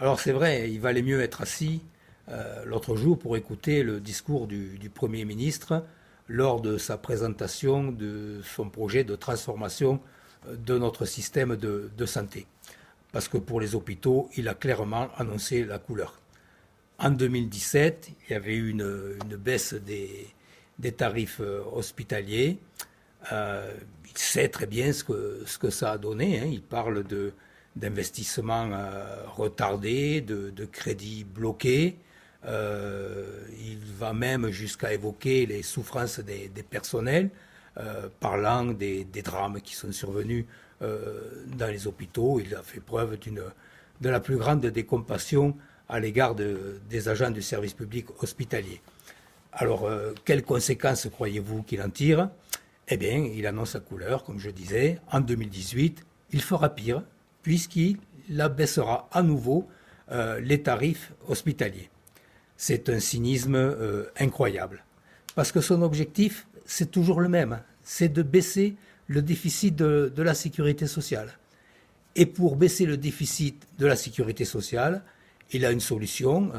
Alors c'est vrai, il valait mieux être assis l'autre jour pour écouter le discours du Premier ministre lors de sa présentation de son projet de transformation de notre système de santé. Parce que pour les hôpitaux, il a clairement annoncé la couleur. En 2017, il y avait eu une baisse des tarifs hospitaliers. Il sait très bien ce que ça a donné, hein. Il parle d'investissements retardés, de crédits bloqués. Il va même jusqu'à évoquer les souffrances des personnels, parlant des drames qui sont survenus dans les hôpitaux. Il a fait preuve de la plus grande décompassion à l'égard des agents du service public hospitalier. Alors, quelles conséquences croyez-vous qu'il en tire? Eh bien, il annonce la couleur, comme je disais. En 2018, il fera pire, puisqu'il abaissera à nouveau les tarifs hospitaliers. C'est un cynisme incroyable. Parce que son objectif, c'est toujours le même. C'est de baisser le déficit de la sécurité sociale. Et pour baisser le déficit de la sécurité sociale, il a une solution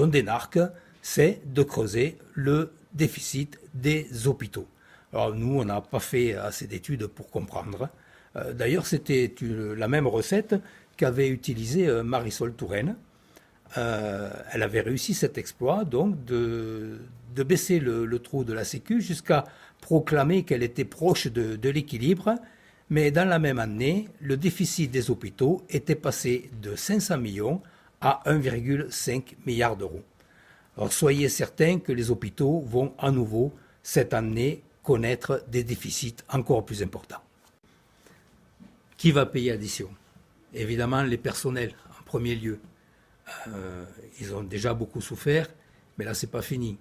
d'énarque, c'est de creuser le déficit des hôpitaux. Alors nous, on n'a pas fait assez d'études pour comprendre. D'ailleurs, c'était la même recette qu'avait utilisée Marisol Touraine. Elle avait réussi cet exploit, donc, de baisser le trou de la Sécu jusqu'à proclamer qu'elle était proche de l'équilibre. Mais dans la même année, le déficit des hôpitaux était passé de 500 millions à 1,5 milliard d'euros. Alors soyez certains que les hôpitaux vont à nouveau, cette année, connaître des déficits encore plus importants. Qui va payer l'addition? Évidemment, les personnels, en premier lieu. Ils ont déjà beaucoup souffert, mais là, ce n'est pas fini.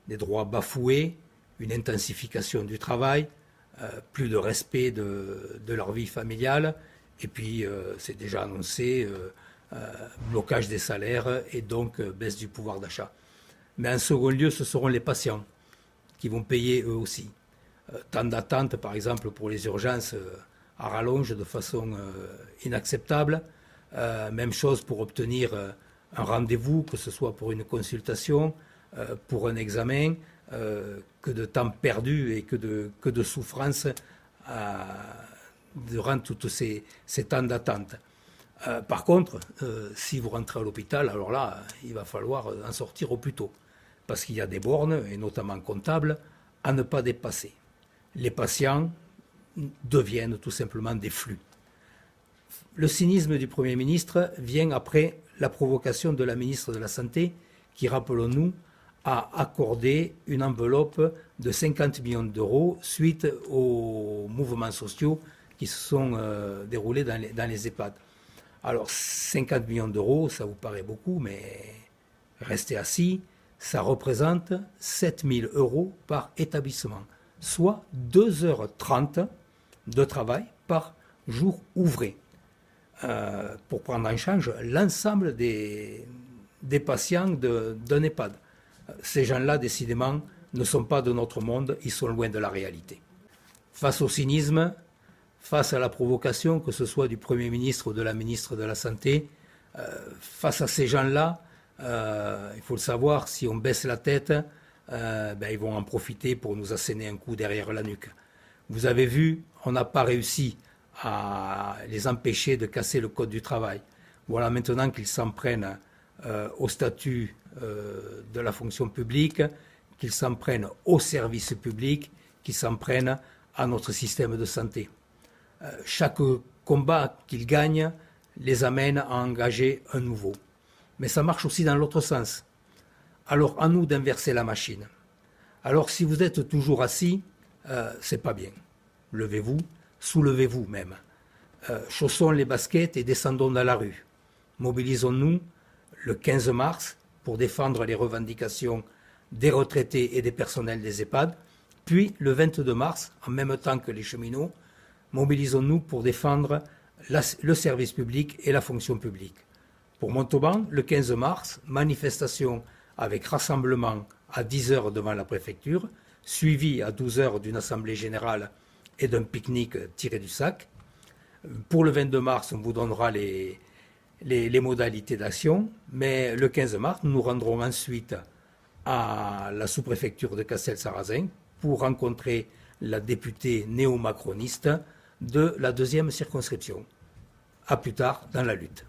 Des droits bafoués, une intensification du travail, plus de respect de leur vie familiale, et puis c'est déjà annoncé, blocage des salaires et donc baisse du pouvoir d'achat. Mais en second lieu, ce seront les patients qui vont payer eux aussi. Temps d'attente, par exemple, pour les urgences à rallonge de façon inacceptable. Même chose pour obtenir un rendez-vous, que ce soit pour une consultation, pour un examen, que de temps perdu et que de souffrance durant tous ces temps d'attente. Par contre, si vous rentrez à l'hôpital, alors là, il va falloir en sortir au plus tôt, parce qu'il y a des bornes, et notamment comptables, à ne pas dépasser. Les patients deviennent tout simplement des flux. Le cynisme du Premier ministre vient après la provocation de la ministre de la Santé, qui, rappelons-nous, a accordé une enveloppe de 50 millions d'euros suite aux mouvements sociaux qui se sont déroulés dans les EHPAD. Alors, 50 millions d'euros, ça vous paraît beaucoup, mais restez assis, ça représente 7 000 euros par établissement, soit 2h30 de travail par jour ouvré, pour prendre en charge l'ensemble des patients d'un EHPAD. Ces gens-là, décidément, ne sont pas de notre monde, ils sont loin de la réalité. Face au cynisme, face à la provocation, que ce soit du Premier ministre ou de la ministre de la Santé, face à ces gens-là, il faut le savoir, si on baisse la tête, ils vont en profiter pour nous asséner un coup derrière la nuque. Vous avez vu, on n'a pas réussi à les empêcher de casser le code du travail. Voilà maintenant qu'ils s'en prennent au statut de la fonction publique, qu'ils s'en prennent au service public, qu'ils s'en prennent à notre système de santé. Chaque combat qu'ils gagnent les amène à engager un nouveau. Mais ça marche aussi dans l'autre sens. Alors à nous d'inverser la machine. Alors si vous êtes toujours assis, c'est pas bien. Levez-vous, soulevez-vous même. Chaussons les baskets et descendons dans la rue. Mobilisons-nous le 15 mars pour défendre les revendications des retraités et des personnels des EHPAD, puis le 22 mars, en même temps que les cheminots, mobilisons-nous pour défendre le service public et la fonction publique. Pour Montauban, le 15 mars, manifestation avec rassemblement à 10h devant la préfecture, suivi à 12h d'une assemblée générale et d'un pique-nique tiré du sac. Pour le 22 mars, on vous donnera les les modalités d'action. Mais le 15 mars, nous nous rendrons ensuite à la sous-préfecture de Castel-Sarrazin pour rencontrer la députée néo-macroniste de la 2e circonscription. À plus tard dans la lutte.